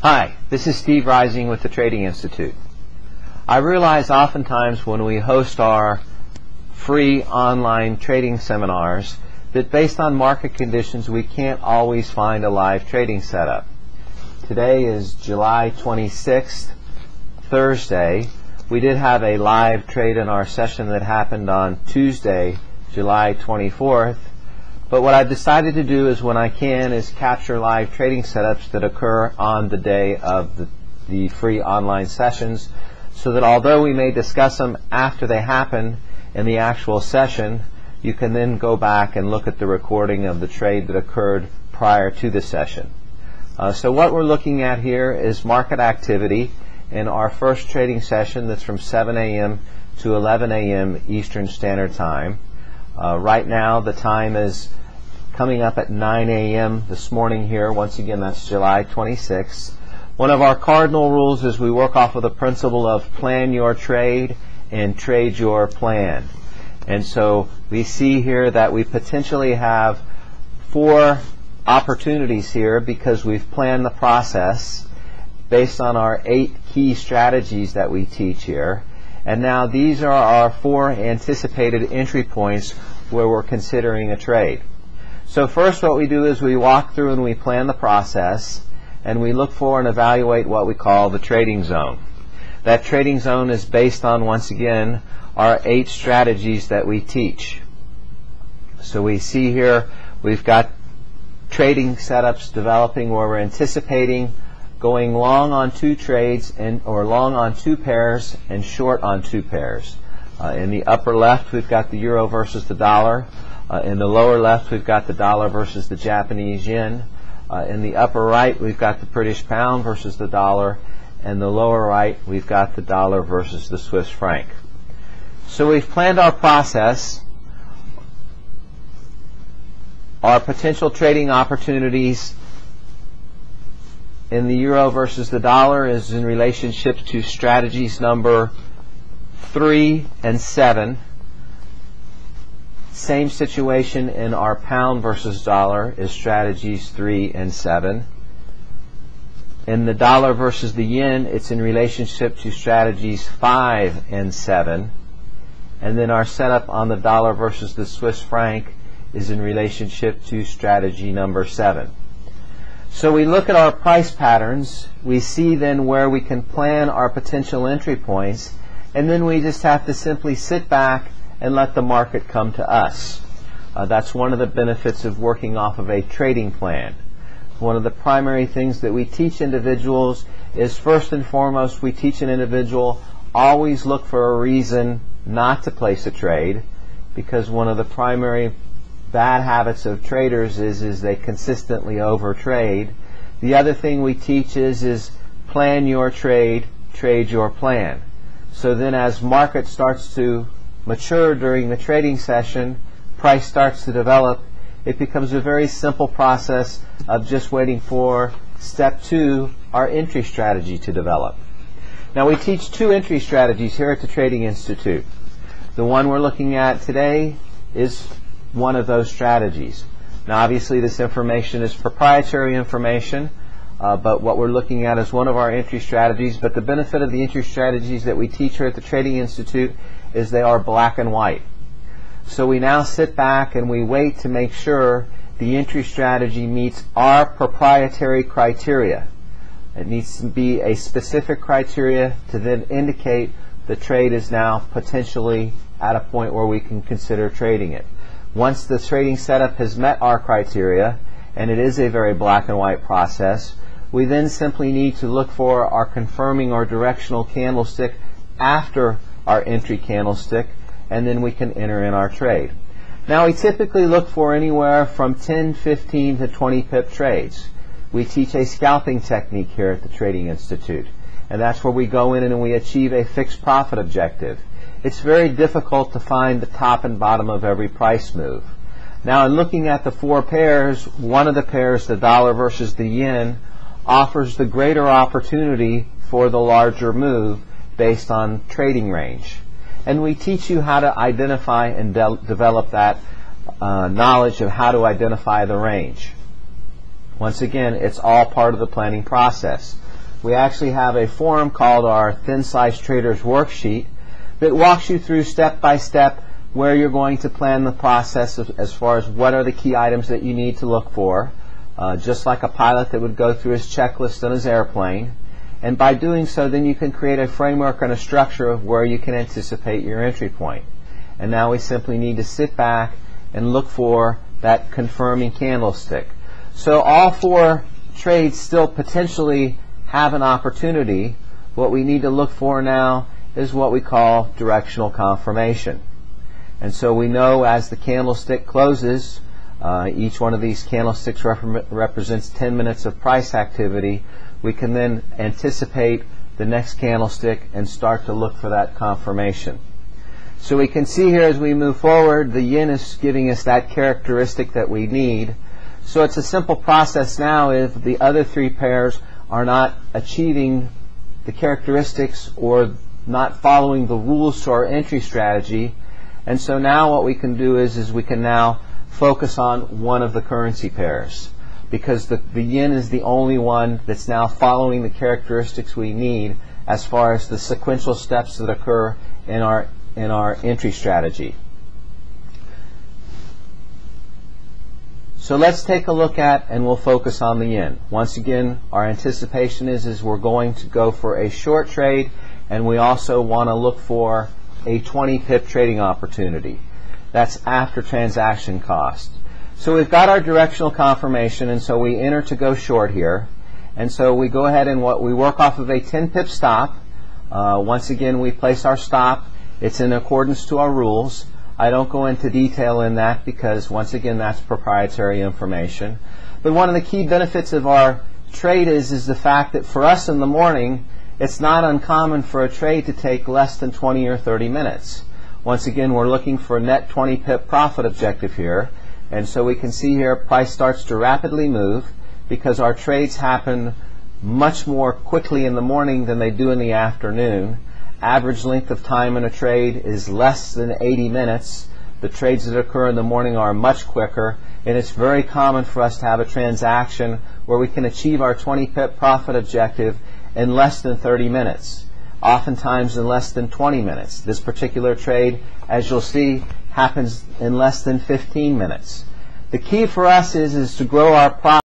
Hi, this is Steve Rising with the Trading Institute. I realize oftentimes when we host our free online trading seminars that based on market conditions we can't always find a live trading setup. Today is July 26th, Thursday. We did have a live trade in our session that happened on Tuesday, July 24th. But what I've decided to do is when I can is capture live trading setups that occur on the day of the free online sessions, so that although we may discuss them after they happen in the actual session, you can then go back and look at the recording of the trade that occurred prior to the session. So what we're looking at here is market activity in our first trading session that's from 7 a.m. to 11 a.m. Eastern Standard Time. Right now the time is coming up at 9 a.m. this morning here. Once again, that's July 26th. One of our cardinal rules is we work off of the principle of plan your trade and trade your plan. And so we see here that we potentially have 4 opportunities here because we've planned the process based on our 8 key strategies that we teach here. And now these are our 4 anticipated entry points where we're considering a trade. So first what we do is we walk through and we plan the process, and we look for and evaluate what we call the trading zone. That trading zone is based on, once again, our 8 strategies that we teach. So we see here we've got trading setups developing where we're anticipating going long on 2 trades or long on 2 pairs and short on 2 pairs. In the upper left we've got the euro versus the dollar. In the lower left we've got the dollar versus the Japanese yen. In the upper right we've got the British pound versus the dollar. And the lower right we've got the dollar versus the Swiss franc. So we've planned our process. Our potential trading opportunities in the euro versus the dollar is in relationship to strategies number 3 and 7. Same situation in our pound versus dollar is strategies 3 and 7. In the dollar versus the yen, it's in relationship to strategies 5 and 7. And then our setup on the dollar versus the Swiss franc is in relationship to strategy number 7. So we look at our price patterns, we see then where we can plan our potential entry points, and then we just have to simply sit back and let the market come to us. That's one of the benefits of working off of a trading plan. One of the primary things that we teach individuals is, first and foremost, we teach an individual always look for a reason not to place a trade, because one of the primary bad habits of traders is they consistently overtrade. The other thing we teach is plan your trade, trade your plan. So then as market starts to mature during the trading session, price starts to develop, it becomes a very simple process of just waiting for step 2, our entry strategy, to develop. Now we teach 2 entry strategies here at the Trading Institute. The one we're looking at today is one of those strategies. Now obviously this information is proprietary information, but what we're looking at is one of our entry strategies. But the benefit of the entry strategies that we teach here at the Trading Institute is they are black and white. So we now sit back and we wait to make sure the entry strategy meets our proprietary criteria. It needs to be a specific criteria to then indicate the trade is now potentially at a point where we can consider trading it. Once the trading setup has met our criteria, and it is a very black and white process, we then simply need to look for our confirming or directional candlestick after our entry candlestick, and then we can enter in our trade. Now we typically look for anywhere from 10, 15 to 20 pip trades. We teach a scalping technique here at the Trading Institute, and that's where we go in and we achieve a fixed profit objective. It's very difficult to find the top and bottom of every price move. Now in looking at the 4 pairs, one of the pairs, the dollar versus the yen, offers the greater opportunity for the larger move based on trading range. And we teach you how to identify and develop that knowledge of how to identify the range. Once again, it's all part of the planning process. we actually have a form called our Thin Slice Traders Worksheet that walks you through step by step where you're going to plan the process as far as what are the key items that you need to look for, just like a pilot that would go through his checklist on his airplane. And by doing so, then you can create a framework and a structure of where you can anticipate your entry point. And now we simply need to sit back and look for that confirming candlestick. So all 4 trades still potentially have an opportunity. What we need to look for now is what we call directional confirmation. And so we know as the candlestick closes, each one of these candlesticks represents 10 minutes of price activity. We can then anticipate the next candlestick and start to look for that confirmation. So we can see here as we move forward, the yen is giving us that characteristic that we need. So it's a simple process now if the other 3 pairs are not achieving the characteristics or not following the rules to our entry strategy. And so now what we can do is we can now focus on one of the currency pairs, because the yen is the only one that's now following the characteristics we need as far as the sequential steps that occur in our entry strategy. So let's take a look at, and we'll focus on the yen. Once again, our anticipation is we're going to go for a short trade, and we also want to look for a 20 pip trading opportunity. That's after transaction cost. So we've got our directional confirmation, and so we enter to go short here. And so we go ahead and we work off of a 10 pip stop. Once again, we place our stop. It's in accordance to our rules. I don't go into detail in that because, once again, that's proprietary information. But one of the key benefits of our trade is the fact that for us in the morning, it's not uncommon for a trade to take less than 20 or 30 minutes. Once again, we're looking for a net 20 pip profit objective here. And so we can see here price starts to rapidly move because our trades happen much more quickly in the morning than they do in the afternoon. Average length of time in a trade is less than 80 minutes. The trades that occur in the morning are much quicker, and it's very common for us to have a transaction where we can achieve our 20 pip profit objective in less than 30 minutes, oftentimes in less than 20 minutes. This particular trade, as you'll see, happens in less than 15 minutes. The key for us is to grow our profit